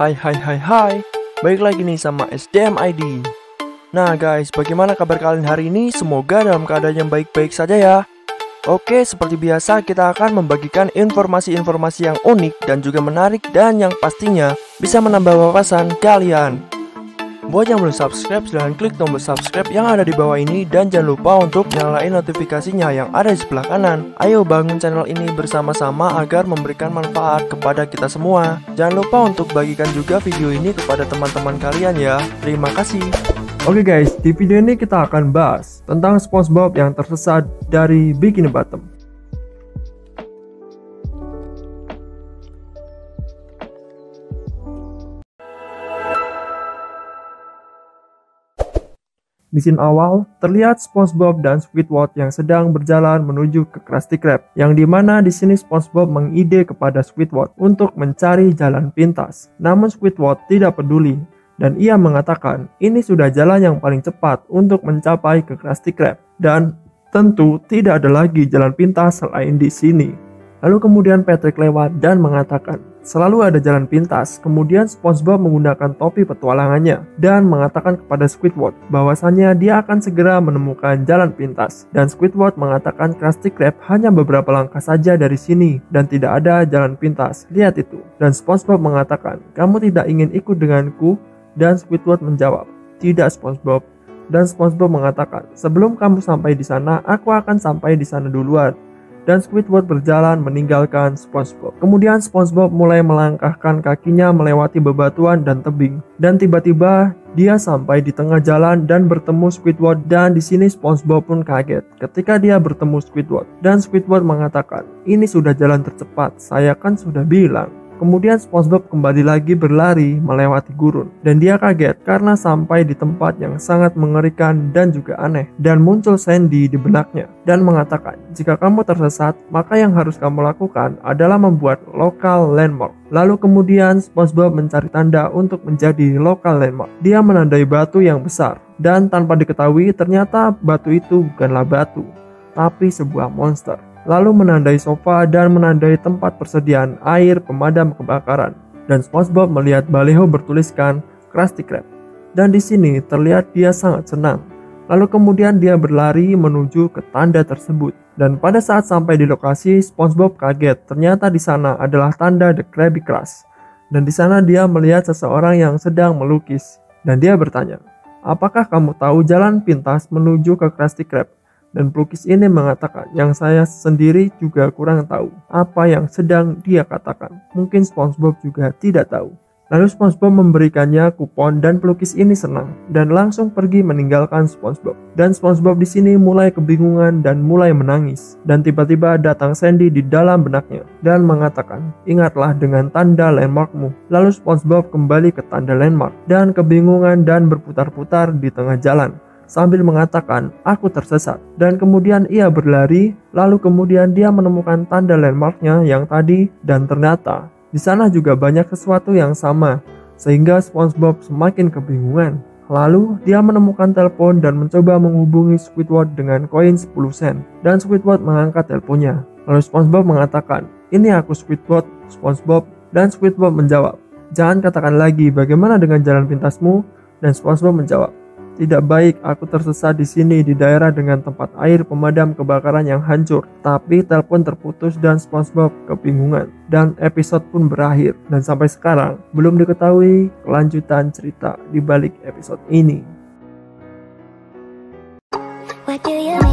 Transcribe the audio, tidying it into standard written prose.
Hai, balik lagi nih sama SDM ID. Nah guys, bagaimana kabar kalian hari ini? Semoga dalam keadaan yang baik-baik saja ya. Oke, seperti biasa kita akan membagikan informasi-informasi yang unik dan juga menarik, dan yang pastinya bisa menambah wawasan kalian. Buat yang belum subscribe, silahkan klik tombol subscribe yang ada di bawah ini, dan jangan lupa untuk nyalain notifikasinya yang ada di sebelah kanan. Ayo bangun channel ini bersama-sama agar memberikan manfaat kepada kita semua. Jangan lupa untuk bagikan juga video ini kepada teman-teman kalian ya. Terima kasih. Oke guys, di video ini kita akan bahas tentang SpongeBob yang tersesat dari Bikini Bottom. Di scene awal, terlihat SpongeBob dan Squidward yang sedang berjalan menuju ke Krusty Krab, yang dimana di sini SpongeBob mengide kepada Squidward untuk mencari jalan pintas. Namun Squidward tidak peduli, dan ia mengatakan ini sudah jalan yang paling cepat untuk mencapai ke Krusty Krab, dan tentu tidak ada lagi jalan pintas selain di sini. Lalu kemudian Patrick lewat dan mengatakan, selalu ada jalan pintas. Kemudian SpongeBob menggunakan topi petualangannya dan mengatakan kepada Squidward bahwasannya dia akan segera menemukan jalan pintas. Dan Squidward mengatakan Krusty Krab hanya beberapa langkah saja dari sini dan tidak ada jalan pintas. Lihat itu. Dan SpongeBob mengatakan, kamu tidak ingin ikut denganku? Dan Squidward menjawab, tidak SpongeBob. Dan SpongeBob mengatakan, sebelum kamu sampai di sana, aku akan sampai di sana duluan. Dan Squidward berjalan meninggalkan SpongeBob. Kemudian SpongeBob mulai melangkahkan kakinya melewati bebatuan dan tebing. Dan tiba-tiba dia sampai di tengah jalan dan bertemu Squidward, dan di sini SpongeBob pun kaget ketika dia bertemu Squidward. Dan Squidward mengatakan, ini sudah jalan tercepat, saya kan sudah bilang. Kemudian SpongeBob kembali lagi berlari melewati gurun, dan dia kaget karena sampai di tempat yang sangat mengerikan dan juga aneh. Dan muncul Sandy di benaknya dan mengatakan, jika kamu tersesat, maka yang harus kamu lakukan adalah membuat local landmark. Lalu kemudian SpongeBob mencari tanda untuk menjadi local landmark. Dia menandai batu yang besar, dan tanpa diketahui ternyata batu itu bukanlah batu, tapi sebuah monster. Lalu menandai sofa dan menandai tempat persediaan air pemadam kebakaran. Dan SpongeBob melihat baleho bertuliskan Krusty Krab. Dan di sini terlihat dia sangat senang. Lalu kemudian dia berlari menuju ke tanda tersebut. Dan pada saat sampai di lokasi, SpongeBob kaget. Ternyata di sana adalah tanda The Krabby Crush. Dan di sana dia melihat seseorang yang sedang melukis. Dan dia bertanya, apakah kamu tahu jalan pintas menuju ke Krusty Krab? Dan pelukis ini mengatakan, yang saya sendiri juga kurang tahu apa yang sedang dia katakan. Mungkin SpongeBob juga tidak tahu. Lalu SpongeBob memberikannya kupon dan pelukis ini senang dan langsung pergi meninggalkan SpongeBob. Dan SpongeBob di sini mulai kebingungan dan mulai menangis. Dan tiba-tiba datang Sandy di dalam benaknya dan mengatakan, ingatlah dengan tanda landmarkmu. Lalu SpongeBob kembali ke tanda landmark dan kebingungan dan berputar-putar di tengah jalan sambil mengatakan, aku tersesat. Dan kemudian ia berlari, lalu kemudian dia menemukan tanda landmarknya yang tadi, dan ternyata di sana juga banyak sesuatu yang sama, sehingga SpongeBob semakin kebingungan. Lalu dia menemukan telepon dan mencoba menghubungi Squidward dengan koin 10 sen, dan Squidward mengangkat teleponnya. Lalu SpongeBob mengatakan, ini aku Squidward, SpongeBob. Dan Squidward menjawab, jangan katakan lagi bagaimana dengan jalan pintasmu. Dan SpongeBob menjawab, tidak baik, aku tersesat di sini di daerah dengan tempat air pemadam kebakaran yang hancur. Tapi telepon terputus dan SpongeBob kebingungan. Dan episode pun berakhir. Dan sampai sekarang belum diketahui kelanjutan cerita di balik episode ini. What do you mean?